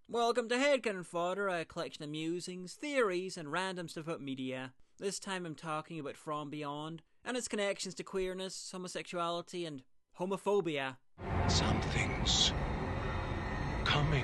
Welcome to Headcannon Fodder, a collection of musings, theories, and random stuff about media. This time I'm talking about From Beyond, and its connections to queerness, homosexuality, and homophobia. Something's coming.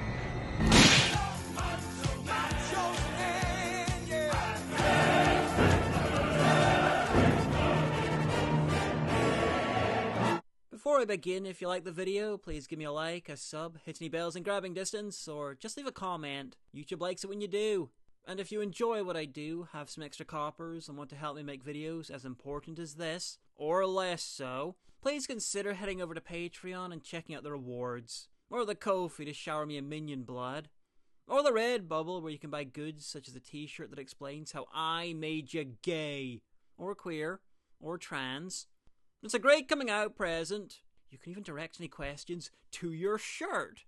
Before I begin, if you like the video, please give me a like, a sub, hit any bells in grabbing distance, or just leave a comment. YouTube likes it when you do. And if you enjoy what I do, have some extra coppers, and want to help me make videos as important as this, or less so, please consider heading over to Patreon and checking out the rewards. Or the Ko-fi to shower me in minion blood. Or the Redbubble where you can buy goods such as a t-shirt that explains how I made you gay. Or queer. Or trans. It's a great coming out present. You can even direct any questions to your shirt.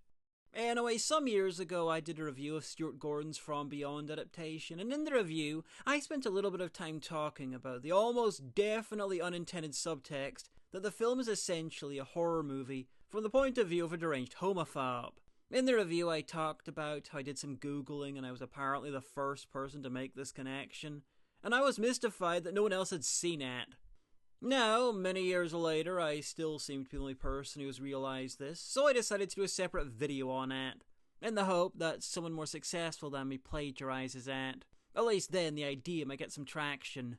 Anyway, some years ago I did a review of Stuart Gordon's From Beyond adaptation, and in the review I spent a little bit of time talking about the almost definitely unintended subtext that the film is essentially a horror movie from the point of view of a deranged homophobe. In the review I talked about how I did some googling and I was apparently the first person to make this connection, and I was mystified that no one else had seen it. Now, many years later, I still seem to be the only person who has realised this, so I decided to do a separate video on it, in the hope that someone more successful than me plagiarises it. At least then the idea might get some traction.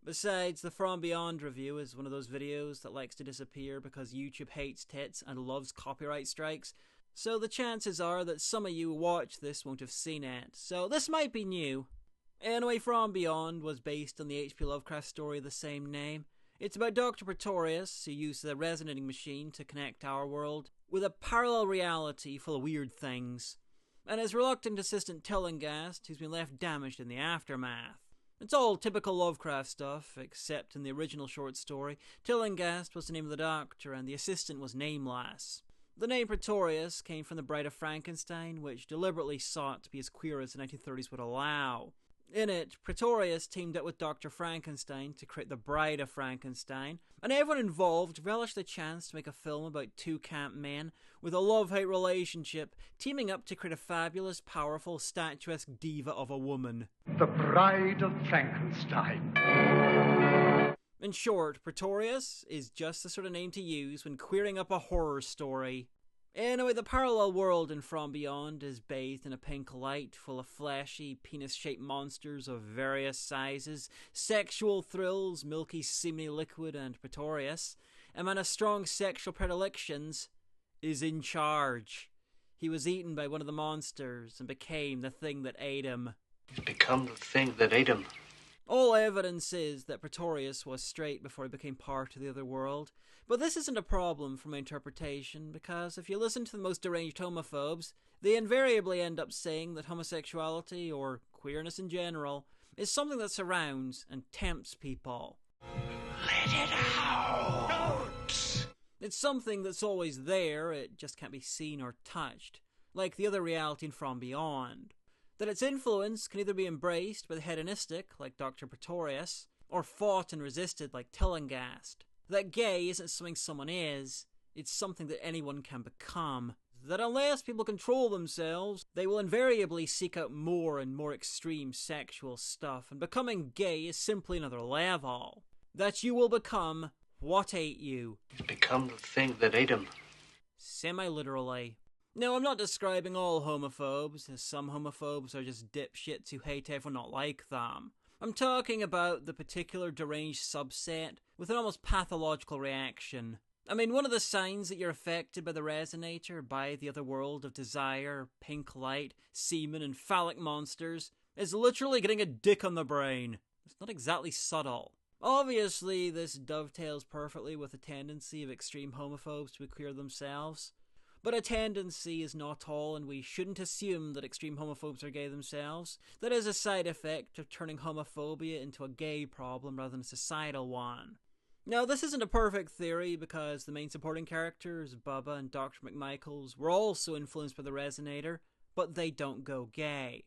Besides, the From Beyond review is one of those videos that likes to disappear because YouTube hates tits and loves copyright strikes, so the chances are that some of you who watch this won't have seen it, so this might be new. Anyway, From Beyond was based on the H.P. Lovecraft story of the same name. It's about Dr. Pretorius, who uses a resonating machine to connect our world with a parallel reality full of weird things, and his reluctant assistant Tillinghast, who's been left damaged in the aftermath. It's all typical Lovecraft stuff, except in the original short story, Tillinghast was the name of the doctor and the assistant was nameless. The name Pretorius came from the Bride of Frankenstein, which deliberately sought to be as queer as the 1930s would allow. In it, Pretorius teamed up with Dr. Frankenstein to create the Bride of Frankenstein, and everyone involved relished the chance to make a film about two camp men with a love-hate relationship teaming up to create a fabulous, powerful, statuesque diva of a woman. The Bride of Frankenstein. In short, Pretorius is just the sort of name to use when queering up a horror story. Anyway, the parallel world in From Beyond is bathed in a pink light full of fleshy, penis-shaped monsters of various sizes, sexual thrills, milky, seemingly liquid, and Pretorius, a man of strong sexual predilections, is in charge. He was eaten by one of the monsters and became the thing that ate him. He's become the thing that ate him. All evidence is that Pretorius was straight before he became part of the other world, but this isn't a problem for my interpretation, because if you listen to the most deranged homophobes, they invariably end up saying that homosexuality, or queerness in general, is something that surrounds and tempts people. Let it out! It's something that's always there, it just can't be seen or touched, like the other reality in From Beyond. That its influence can either be embraced by the hedonistic, like Dr. Pretorius, or fought and resisted, like Tillinghast. That gay isn't something someone is, it's something that anyone can become. That unless people control themselves, they will invariably seek out more and more extreme sexual stuff, and becoming gay is simply another level. That you will become what ate you. He's become the thing that ate him. Semi-literally. No, I'm not describing all homophobes, as some homophobes are just dipshits who hate everyone not like them. I'm talking about the particular deranged subset with an almost pathological reaction. I mean, one of the signs that you're affected by the resonator, by the other world of desire, pink light, semen, and phallic monsters, is literally getting a dick on the brain. It's not exactly subtle. Obviously, this dovetails perfectly with the tendency of extreme homophobes to queer themselves. But a tendency is not all, and we shouldn't assume that extreme homophobes are gay themselves. That is a side effect of turning homophobia into a gay problem rather than a societal one. Now, this isn't a perfect theory because the main supporting characters, Bubba and Dr. McMichaels, were also influenced by the resonator, but they don't go gay.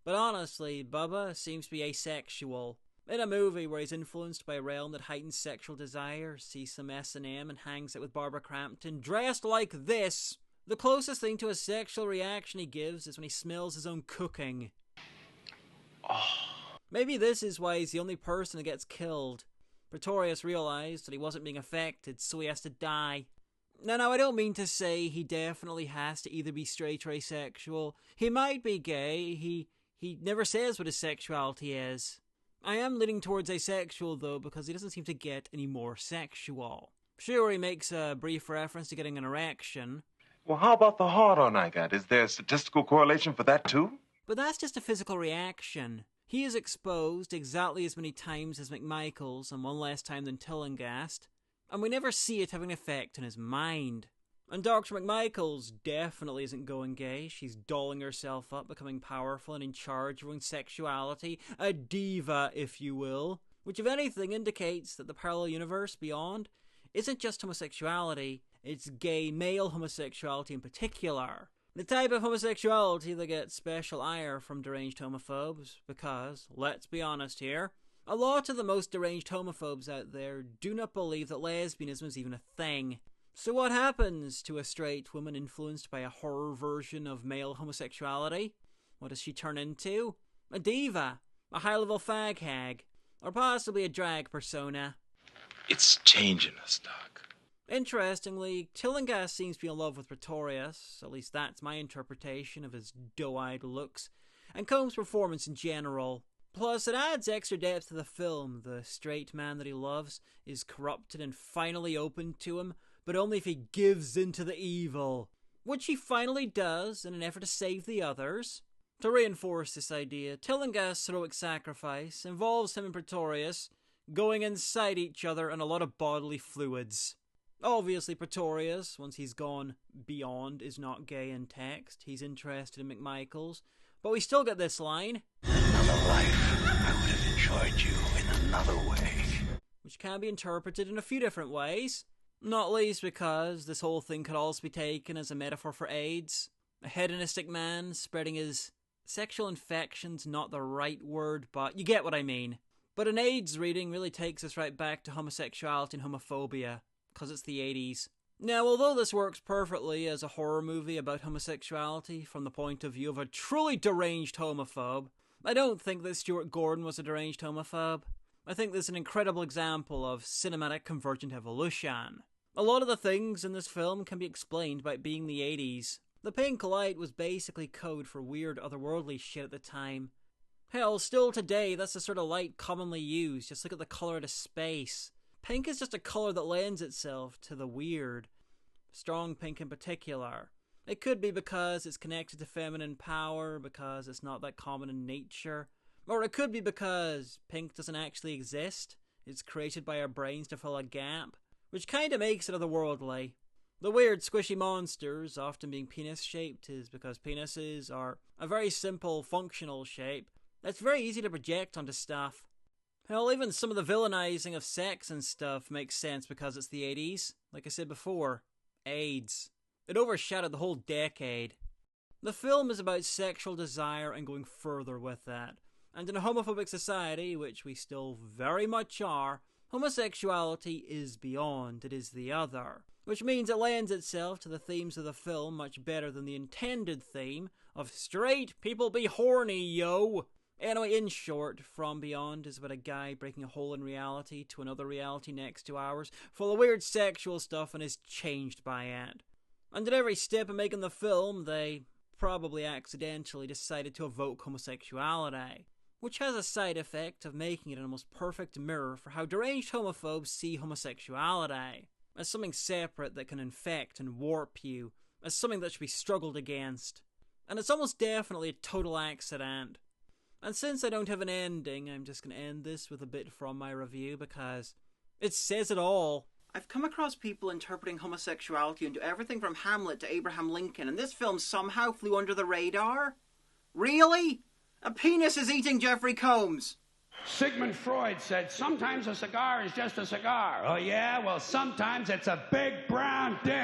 But honestly, Bubba seems to be asexual. In a movie where he's influenced by a realm that heightens sexual desire, sees some S&M and hangs out with Barbara Crampton, dressed like this, The closest thing to a sexual reaction he gives is when he smells his own cooking. Maybe this is why he's the only person that gets killed. Pretorius realized that he wasn't being affected, so he has to die. Now, I don't mean to say he definitely has to either be straight or asexual. He might be gay. He never says what his sexuality is. I am leaning towards asexual, though, because he doesn't seem to get any more sexual. Sure, he makes a brief reference to getting an erection. Well, how about the hard-on I got? Is there a statistical correlation for that, too? But that's just a physical reaction. He is exposed exactly as many times as McMichaels, and one less time than Tillinghast, and we never see it having an effect on his mind. And Dr. McMichaels definitely isn't going gay. She's dolling herself up, becoming powerful and in charge of her own sexuality, a diva, if you will, which if anything indicates that the parallel universe beyond isn't just homosexuality, it's gay male homosexuality in particular. The type of homosexuality that gets special ire from deranged homophobes, because, let's be honest here, a lot of the most deranged homophobes out there do not believe that lesbianism is even a thing. So what happens to a straight woman influenced by a horror version of male homosexuality? What does she turn into? A diva, a high-level fag hag, or possibly a drag persona. It's changing us, Doc. Interestingly, Tillinghast seems to be in love with Pretorius, at least that's my interpretation of his doe-eyed looks, and Combs' performance in general. Plus, it adds extra depth to the film. The straight man that he loves is corrupted and finally open to him, but only if he gives into the evil, which he finally does in an effort to save the others. To reinforce this idea, Tillinghast's heroic sacrifice involves him and Pretorius going inside each other and a lot of bodily fluids. Obviously, Pretorius, once he's gone beyond, is not gay in text. He's interested in McMichaels. But we still get this line. Another life, I would have enjoyed you in another way. Which can be interpreted in a few different ways. Not least because this whole thing could also be taken as a metaphor for AIDS. A hedonistic man spreading his sexual infections, not the right word, but you get what I mean. But an AIDS reading really takes us right back to homosexuality and homophobia, because it's the 80s. Now, although this works perfectly as a horror movie about homosexuality from the point of view of a truly deranged homophobe, I don't think that Stuart Gordon was a deranged homophobe. I think this is an incredible example of cinematic convergent evolution. A lot of the things in this film can be explained by it being the 80s. The pink light was basically code for weird otherworldly shit at the time. Hell, still today, that's the sort of light commonly used. Just look at the colour of the space. Pink is just a colour that lends itself to the weird. Strong pink in particular. It could be because it's connected to feminine power, because it's not that common in nature. Or it could be because pink doesn't actually exist. It's created by our brains to fill a gap, which kinda makes it otherworldly. The weird squishy monsters, often being penis-shaped, is because penises are a very simple, functional shape that's very easy to project onto stuff. Hell, even some of the villainizing of sex and stuff makes sense because it's the 80s. Like I said before, AIDS. It overshadowed the whole decade. The film is about sexual desire and going further with that. And in a homophobic society, which we still very much are, homosexuality is beyond, it is the other. Which means it lends itself to the themes of the film much better than the intended theme of straight people be horny, yo! Anyway, in short, From Beyond is about a guy breaking a hole in reality to another reality next to ours, full of weird sexual stuff and is changed by it. And at every step in making the film, they probably accidentally decided to evoke homosexuality, which has a side effect of making it an almost perfect mirror for how deranged homophobes see homosexuality, as something separate that can infect and warp you, as something that should be struggled against. And it's almost definitely a total accident. And since I don't have an ending, I'm just going to end this with a bit from my review because it says it all. I've come across people interpreting homosexuality into everything from Hamlet to Abraham Lincoln, and this film somehow flew under the radar? Really? A penis is eating Jeffrey Combs. Sigmund Freud said sometimes a cigar is just a cigar. Oh yeah? Well, sometimes it's a big brown dick.